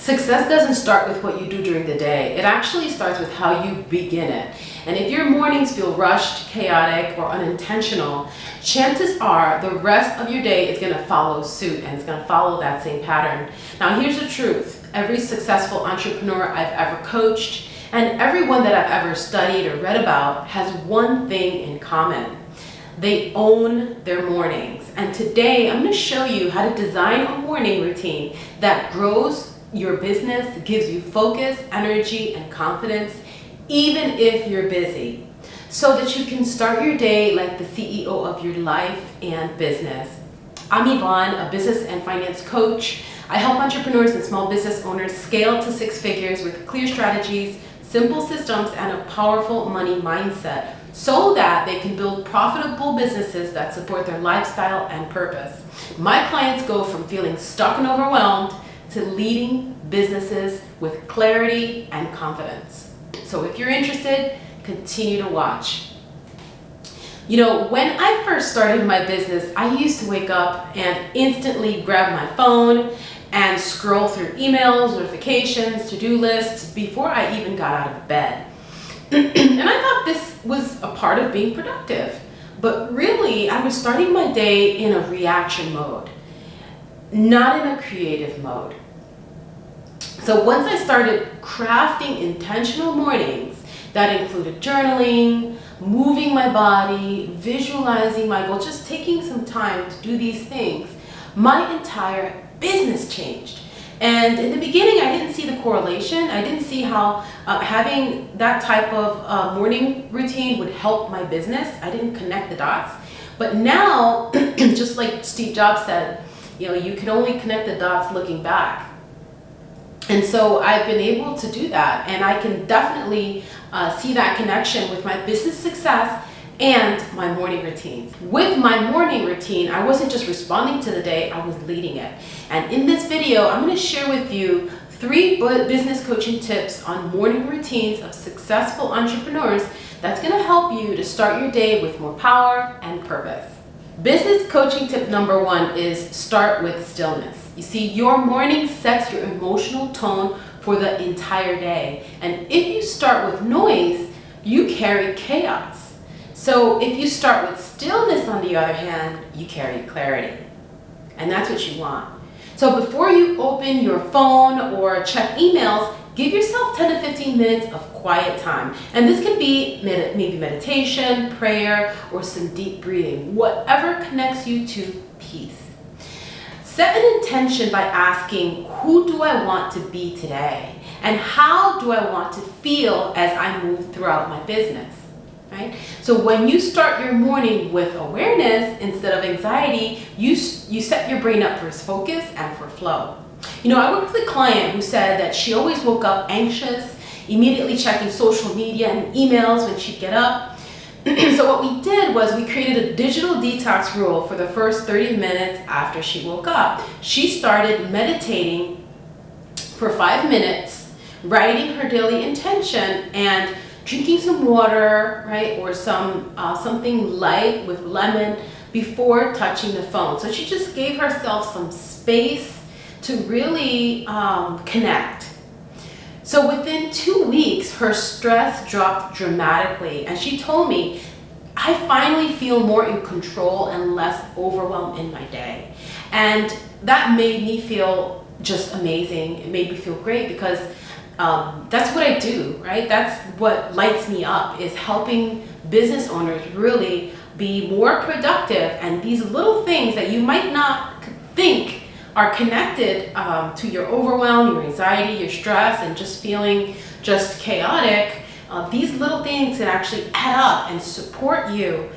Success doesn't start with what you do during the day. It actually starts with how you begin it. And if your mornings feel rushed, chaotic, or unintentional, chances are the rest of your day is going to follow suit, and it's going to follow that same pattern. Now, here's the truth. Every successful entrepreneur I've ever coached and everyone that I've ever studied or read about has one thing in common. They own their mornings. And today I'm going to show you how to design a morning routine that grows your business, gives you focus, energy, and confidence, even if you're busy, so that you can start your day like the CEO of your life and business. I'm Yvonne, a business and finance coach. I help entrepreneurs and small business owners scale to six figures with clear strategies, simple systems, and a powerful money mindset so that they can build profitable businesses that support their lifestyle and purpose. My clients go from feeling stuck and overwhelmed to leading businesses with clarity and confidence. So if you're interested, continue to watch. You know, when I first started my business, I used to wake up and instantly grab my phone and scroll through emails, notifications, to-do lists before I even got out of bed. And I thought this was a part of being productive. But really, I was starting my day in a reaction mode, not in a creative mode. So once I started crafting intentional mornings that included journaling, moving my body, visualizing my goals, just taking some time to do these things, my entire business changed. And in the beginning, I didn't see the correlation. I didn't see how having that type of morning routine would help my business. I didn't connect the dots. But now, just like Steve Jobs said, you know, you can only connect the dots looking back. And so I've been able to do that, and I can definitely see that connection with my business success and my morning routines. With my morning routine, I wasn't just responding to the day, I was leading it. And in this video, I'm going to share with you 3 business coaching tips on morning routines of successful entrepreneurs that's going to help you to start your day with more power and purpose. Business coaching tip number 1 is start with stillness. You see, your morning sets your emotional tone for the entire day. And if you start with noise, you carry chaos. So if you start with stillness, on the other hand, you carry clarity. And that's what you want. So before you open your phone or check emails, give yourself 10 to 15 minutes of quiet time. And this can be maybe meditation, prayer, or some deep breathing, whatever connects you to peace. Set an intention by asking, who do I want to be today? And how do I want to feel as I move throughout my business? Right? So when you start your morning with awareness instead of anxiety, you set your brain up for focus and for flow. You know, I worked with a client who said that she always woke up anxious, immediately checking social media and emails when she'd get up. So what we did was we created a digital detox rule for the first 30 minutes after she woke up. She started meditating for 5 minutes, writing her daily intention, and drinking some water, right, or something light with lemon before touching the phone. So she just gave herself some space to really connect. So within 2 weeks, her stress dropped dramatically, and she told me, I finally feel more in control and less overwhelmed in my day. And that made me feel just amazing. It made me feel great because that's what I do, right? That's what lights me up, is helping business owners really be more productive. And these little things that you might not think are connected to your overwhelm, your anxiety, your stress, and just feeling just chaotic, these little things can actually add up and support you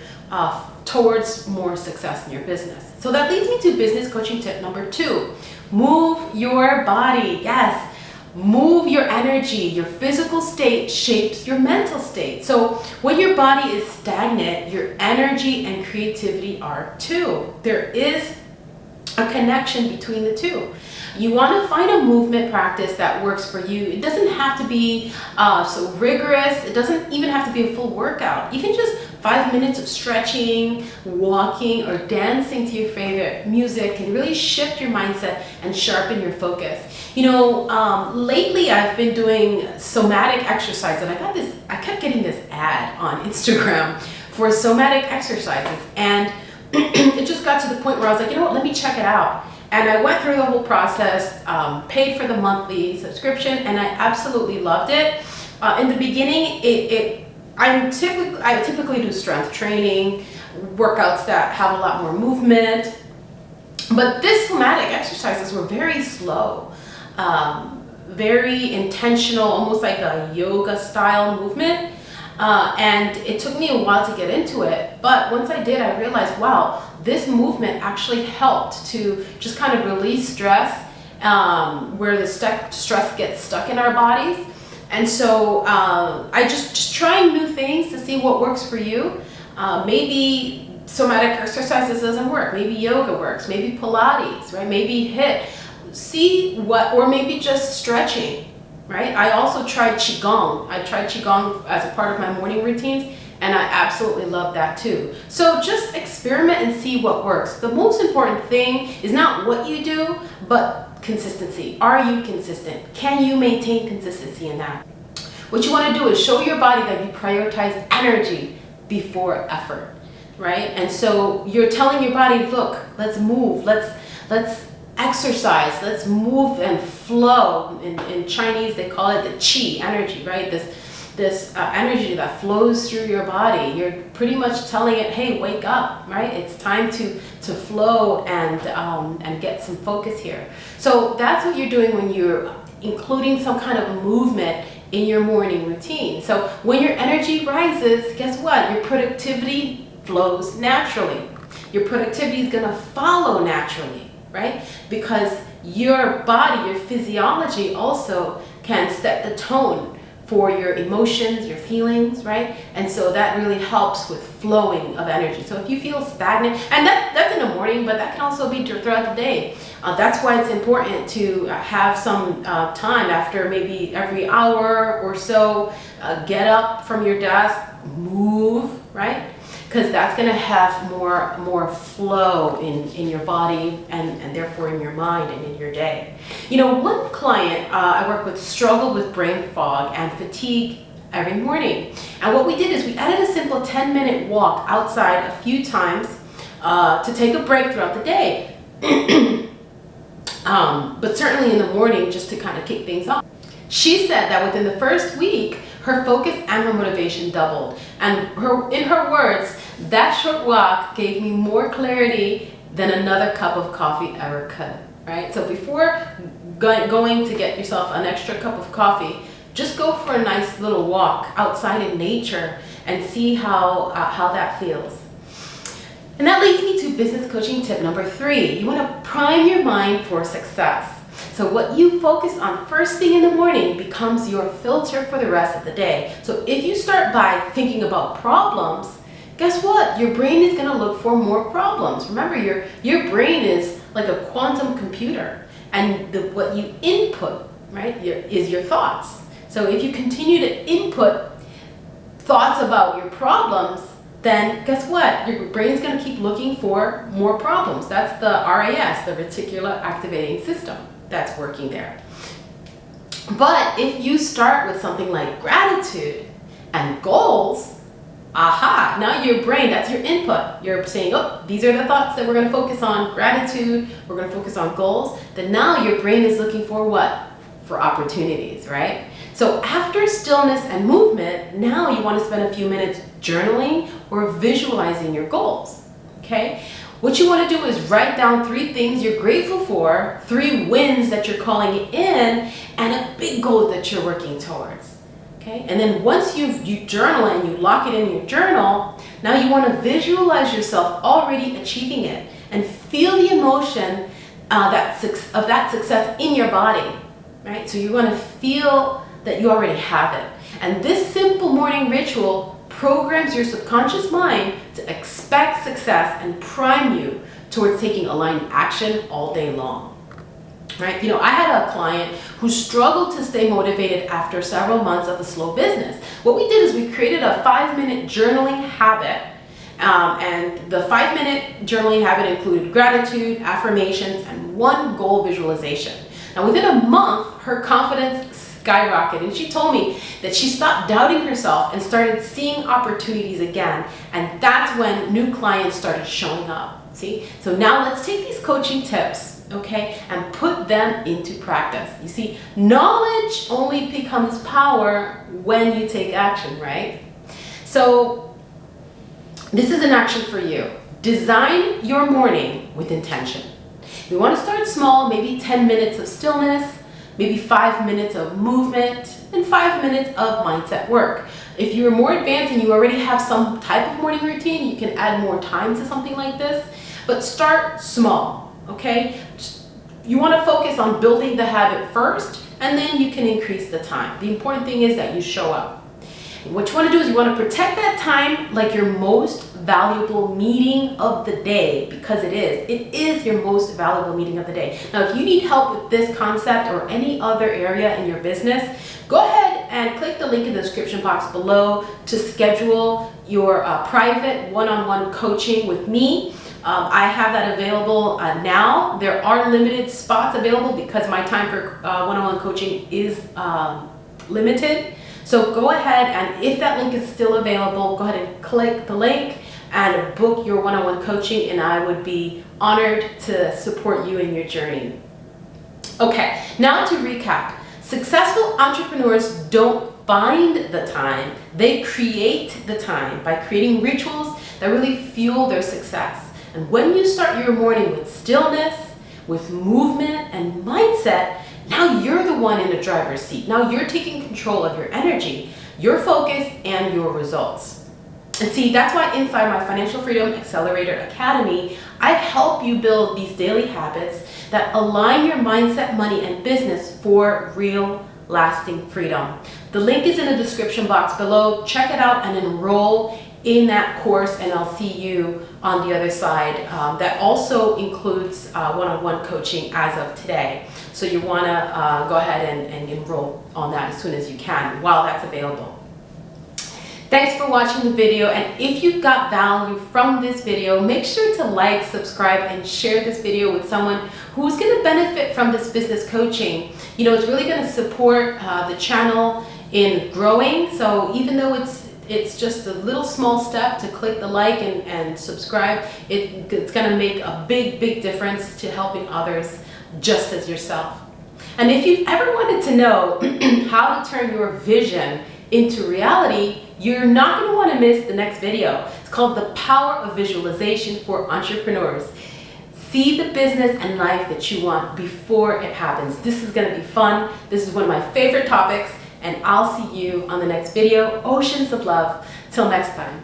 towards more success in your business. So that leads me to business coaching tip number 2. Move your body. Yes. Move your energy. Your physical state shapes your mental state. So when your body is stagnant, your energy and creativity are too. There is a connection between the two. You want to find a movement practice that works for you. It doesn't have to be so rigorous. It doesn't even have to be a full workout. Even just 5 minutes of stretching, walking, or dancing to your favorite music can really shift your mindset and sharpen your focus. Lately I've been doing somatic exercise, and I kept getting this ad on Instagram for somatic exercises, and it just got to the point where I was like, you know what, let me check it out. And I went through the whole process, paid for the monthly subscription, and I absolutely loved it. In the beginning, I typically do strength training, workouts that have a lot more movement, but this somatic exercises were very slow, very intentional, almost like a yoga style movement. And it took me a while to get into it, but once I did, I realized, wow, this movement actually helped to just kind of release stress, where the stress gets stuck in our bodies. And so I just trying new things to see what works for you. Maybe somatic exercises doesn't work. Maybe yoga works. Maybe Pilates, right? Maybe HIIT. See what, or maybe just stretching. Right? I also tried Qigong. I tried Qigong as a part of my morning routines, and I absolutely love that too. So just experiment and see what works. The most important thing is not what you do, but consistency. Are you consistent? Can you maintain consistency in that? What you want to do is show your body that you prioritize energy before effort, right? And so you're telling your body, look, let's move, let's exercise, let's move and flow. In Chinese, they call it the qi energy, right? This energy that flows through your body. You're pretty much telling it, hey, wake up, right? It's time to flow and get some focus here. So that's what you're doing when you're including some kind of movement in your morning routine. So when your energy rises, guess what? Your productivity flows naturally. Your productivity is gonna follow naturally. Right? Because your body, your physiology also can set the tone for your emotions, your feelings, right? And so that really helps with flowing of energy. So if you feel stagnant, and that's in the morning, but that can also be throughout the day. That's why it's important to have some time after maybe every hour or so, get up from your desk, move, right? Because that's going to have more flow in your body and therefore in your mind and in your day. One client I work with struggled with brain fog and fatigue every morning. And what we did is we added a simple 10-minute walk outside a few times to take a break throughout the day. But certainly in the morning, just to kind of kick things off. She said that within the first week, her focus and her motivation doubled. And in her words, that short walk gave me more clarity than another cup of coffee ever could, right? So before going to get yourself an extra cup of coffee, just go for a nice little walk outside in nature and see how that feels. And that leads me to business coaching tip number 3. You want to prime your mind for success. So what you focus on first thing in the morning becomes your filter for the rest of the day. So if you start by thinking about problems, guess what? Your brain is going to look for more problems. Remember, your brain is like a quantum computer, and what you input, right, is your thoughts. So if you continue to input thoughts about your problems, then guess what? Your brain's going to keep looking for more problems. That's the RAS, the reticular activating system, that's working there. But if you start with something like gratitude and goals, aha, now your brain, that's your input. You're saying, oh, these are the thoughts that we're going to focus on, gratitude, we're going to focus on goals. Then now your brain is looking for what? For opportunities, right? So after stillness and movement, now you want to spend a few minutes journaling or visualizing your goals, okay? What you want to do is write down 3 things you're grateful for, 3 wins that you're calling in, and a big goal that you're working towards, okay? And then once you journal and you lock it in your journal, now you want to visualize yourself already achieving it and feel the emotion of that success in your body, right? So you want to feel that you already have it. And this simple morning ritual programs your subconscious mind to expect success and prime you towards taking aligned action all day long, right? I had a client who struggled to stay motivated after several months of a slow business. What we did is we created a 5-minute journaling habit, and the 5-minute journaling habit included gratitude, affirmations, and 1 goal visualization. And within a month, her confidence skyrocketed. And she told me that she stopped doubting herself and started seeing opportunities again. And that's when new clients started showing up. See? So now let's take these coaching tips, okay, and put them into practice. You see, knowledge only becomes power when you take action, right? So this is an action for you. Design your morning with intention. We want to start small, maybe 10 minutes of stillness, maybe 5 minutes of movement, and 5 minutes of mindset work. If you're more advanced and you already have some type of morning routine, you can add more time to something like this, but start small, okay? You want to focus on building the habit first, and then you can increase the time. The important thing is that you show up. And what you want to do is you want to protect that time like your most valuable meeting of the day, because it is your most valuable meeting of the day. Now, if you need help with this concept or any other area in your business, go ahead and click the link in the description box below to schedule your private one-on-one coaching with me. I have that available now. There are limited spots available because my time for one-on-one coaching is limited. So go ahead, and if that link is still available, go ahead and click the link and book your one-on-one coaching, and I would be honored to support you in your journey. Okay, now to recap. Successful entrepreneurs don't find the time, they create the time by creating rituals that really fuel their success. And when you start your morning with stillness, with movement and mindset, now you're the one in the driver's seat. Now you're taking control of your energy, your focus, and your results. And see, that's why inside my Financial Freedom Accelerator Academy, I help you build these daily habits that align your mindset, money, and business for real, lasting freedom. The link is in the description box below. Check it out and enroll in that course, and I'll see you on the other side. That also includes one-on-one coaching as of today. So you want to go ahead and enroll on that as soon as you can while that's available. Thanks for watching the video, and if you got value from this video, make sure to like, subscribe, and share this video with someone who's going to benefit from this business coaching. You know, it's really going to support the channel in growing. So even though it's just a little small step to click the like and subscribe, it's going to make a big difference to helping others just as yourself. And if you've ever wanted to know how to turn your vision into reality, you're not going to want to miss the next video. It's called The Power of Visualization for Entrepreneurs. See the business and life that you want before it happens. This is going to be fun. This is one of my favorite topics, and I'll see you on the next video. Oceans of love. Till next time.